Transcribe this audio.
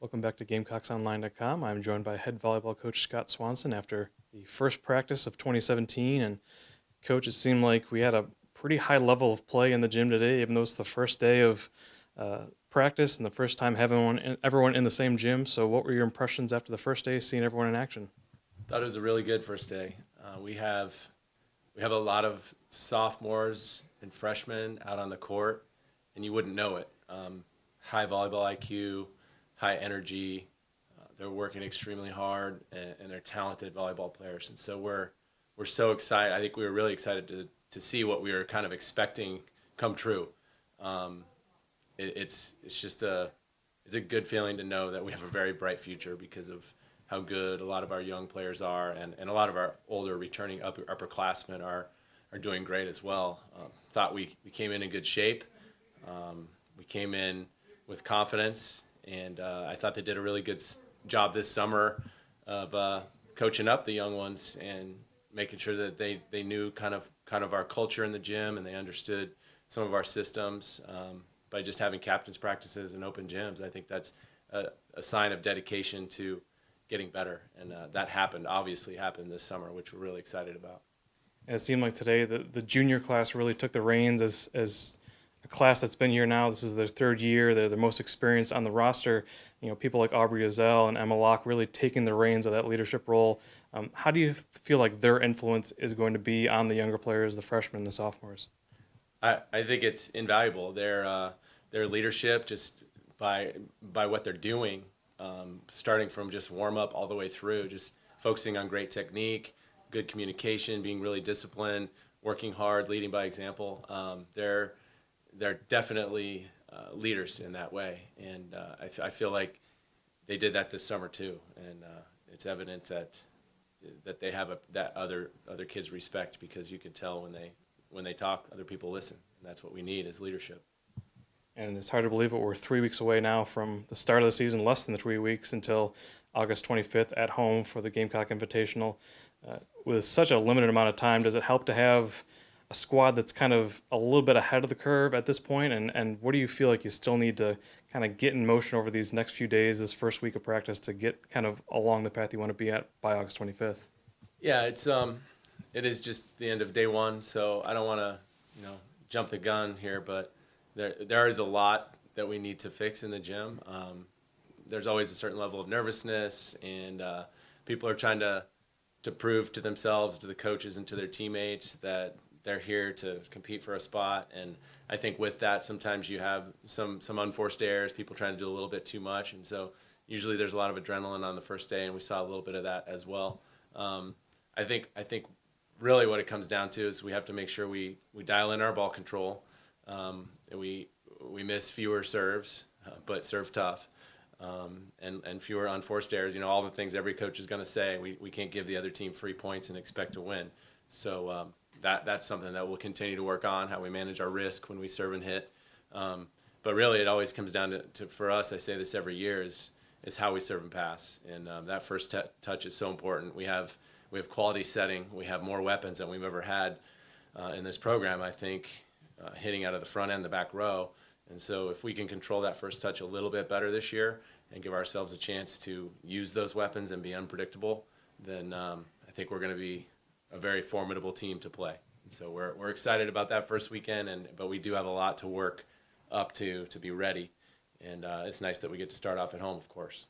Welcome back to GamecocksOnline.com. I'm joined by head volleyball coach Scott Swanson after the first practice of 2017. And coach, it seemed like we had a pretty high level of play in the gym today, even though it's the first day of practice and the first time having everyone in the same gym. So what were your impressions after the first day, seeing everyone in action? Thought it was a really good first day. We have a lot of sophomores and freshmen out on the court, and you wouldn't know it. High volleyball IQ, high energy. They're working extremely hard, and they're talented volleyball players. And so we're so excited. I think we were really excited to see what we were kind of expecting come true. It's a good feeling to know that we have a very bright future because of how good a lot of our young players are, and a lot of our older returning upperclassmen are doing great as well. Thought we came in good shape. We came in with confidence, and I thought they did a really good job this summer of coaching up the young ones and making sure that they knew kind of our culture in the gym, and they understood some of our systems by just having captains practices and open gyms. I think that's a sign of dedication to getting better, and that obviously happened this summer, which we're really excited about. And it seemed like today the junior class really took the reins as a class that's been here now. This is their third year. They're the most experienced on the roster. You know, people like Aubrey Ozell and Emma Locke really taking the reins of that leadership role. How do you feel like their influence is going to be on the younger players, the freshmen and the sophomores? I think it's invaluable. Their leadership, just by what they're doing, starting from just warm up all the way through, just focusing on great technique, good communication, being really disciplined, working hard, leading by example. They're definitely leaders in that way, and I feel like they did that this summer too, and it's evident that they have that other kids respect, because you can tell when they talk, other people listen, and that's what we need is leadership. And it's hard to believe it. We're 3 weeks away now from the start of the season, less than 3 weeks until August 25th at home for the Gamecock Invitational. With such a limited amount of time, does it help to have a squad that's kind of a little bit ahead of the curve at this point? And what do you feel like you still need to kind of get in motion over these next few days, this first week of practice, to get kind of along the path you want to be at by August 25th? Yeah, it is just the end of day one, so I don't want to jump the gun here, but there is a lot that we need to fix in the gym. There's always a certain level of nervousness, and people are trying to prove to themselves, to the coaches, and to their teammates that they're here to compete for a spot. And I think with that, sometimes you have some unforced errors, people trying to do a little bit too much, and so usually there's a lot of adrenaline on the first day, and we saw a little bit of that as well. I think really what it comes down to is we have to make sure we dial in our ball control. And we miss fewer serves, but serve tough, and fewer unforced errors. All the things every coach is going to say. We can't give the other team free points and expect to win. So that's something that we'll continue to work on, how we manage our risk when we serve and hit. But really, it always comes down to for us, I say this every year, is how we serve and pass. And that first touch is so important. We have quality setting. We have more weapons than we've ever had in this program, I think. Hitting out of the front end, the back row. And so if we can control that first touch a little bit better this year and give ourselves a chance to use those weapons and be unpredictable, then I think we're going to be a very formidable team to play. And so we're excited about that first weekend, but we do have a lot to work up to be ready. And it's nice that we get to start off at home, of course.